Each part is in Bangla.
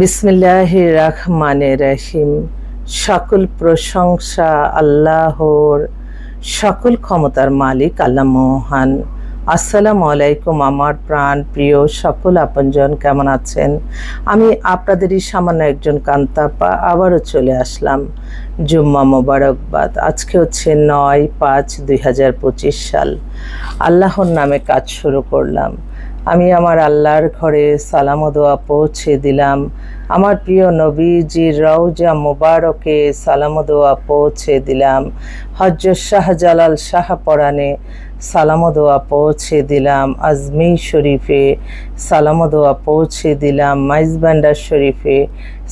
বিসমিল্লাহির রহমানির রহিম। সকল প্রশংসা আল্লাহর, সকল ক্ষমতার মালিক আল্লাহ মহান। আসসালামু আলাইকুম আমার প্রাণ প্রিয় সকল আপনজন, কেমন আছেন? আমি আপনাদেরই সামান্য একজন কান্তাপা আবারও চলে আসলাম। জুম্মা মোবারকবাদ। আজকে হচ্ছে 9/5/2025 সাল। আল্লাহর নামে কাজ শুরু করলাম। আমি আমার আল্লাহর ঘরে সালাম ও দোয়া পৌঁছে দিলাম। আমার প্রিয় নবীজির রওজা মোবারকে সালাম ও দোয়া পৌঁছে দিলাম। হযরত শাহজালাল শাহপরানে সালাম ও দোয়া পৌঁছে দিলাম। আজমির শরীফে সালাম ও দোয়া পৌঁছে দিলাম। মাইজবান্ডার শরীফে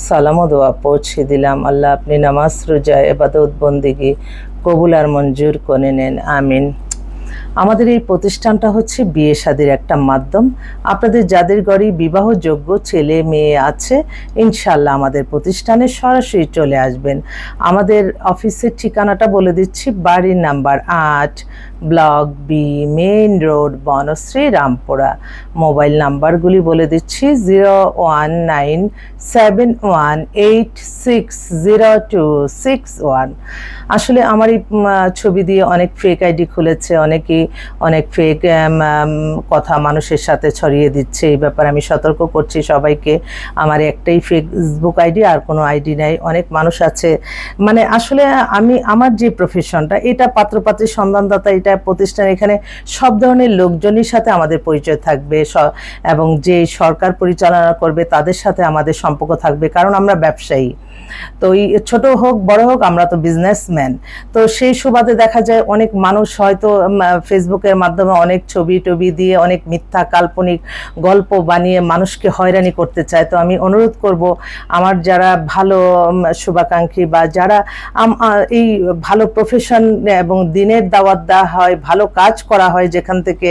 সালাম ও দোয়া পৌঁছে দিলাম। আল্লাহ আপনি নামাজ রোজা ইবাদত বন্দেগী কবুল আর মঞ্জুর করে নেন, আমিন। আমাদের এই প্রতিষ্ঠানটা হচ্ছে বিয়ে শাদির একটা মাধ্যম। আপনাদের যাদের ঘরে বিবাহযোগ্য ছেলে মেয়ে আছে, ইনশাল্লাহ আমাদের প্রতিষ্ঠানে সরাসরি চলে আসবেন। আমাদের অফিসের ঠিকানাটা বলে দিচ্ছি। বাড়ির number 8, block B, main road, Banasree, Rampura. Mobile নাম্বারগুলি বলে দিচ্ছি 01971860261। আসলে আমার এই ছবি দিয়ে অনেক ফেক আইডি খুলেছে, অনেকেই অনেক ফেক কথা মানুষের সাথে ছড়িয়ে দিচ্ছে। এই ব্যাপারে আমি সতর্ক করছি সবাইকে। আমার একটাই ফেসবুক আইডি, আর কোনো আইডি নাই। অনেক মানুষ আছে, মানে আসলে আমার যে প্রফেশনটা, এটা পাত্রপাত্রী সন্ধানদাতা, এটা প্রতিষ্ঠান, এখানে সব ধরনের লোকজনের সাথে আমাদের পরিচয় থাকবে এবং যে সরকার পরিচালনা করবে তাদের সাথে আমাদের সম্পর্ক থাকবে, কারণ আমরা ব্যবসায়ী। তো এই ছোট হোক বড় হোক, আমরা তো বিজনেসম্যান। তো সেই সুবাদে দেখা যায় অনেক মানুষ হয়তো ফেসবুকের মাধ্যমে অনেক ছবি টবি দিয়ে অনেক মিথ্যা কাল্পনিক গল্প বানিয়ে মানুষকে হয়রানি করতে চায়। তো আমি অনুরোধ করব, আমার যারা ভালো শুভাকাঙ্ক্ষী বা যারা এই ভালো প্রফেশন এবং দিনের দাওয়াত দেওয়া হয়, ভালো কাজ করা হয় যেখান থেকে,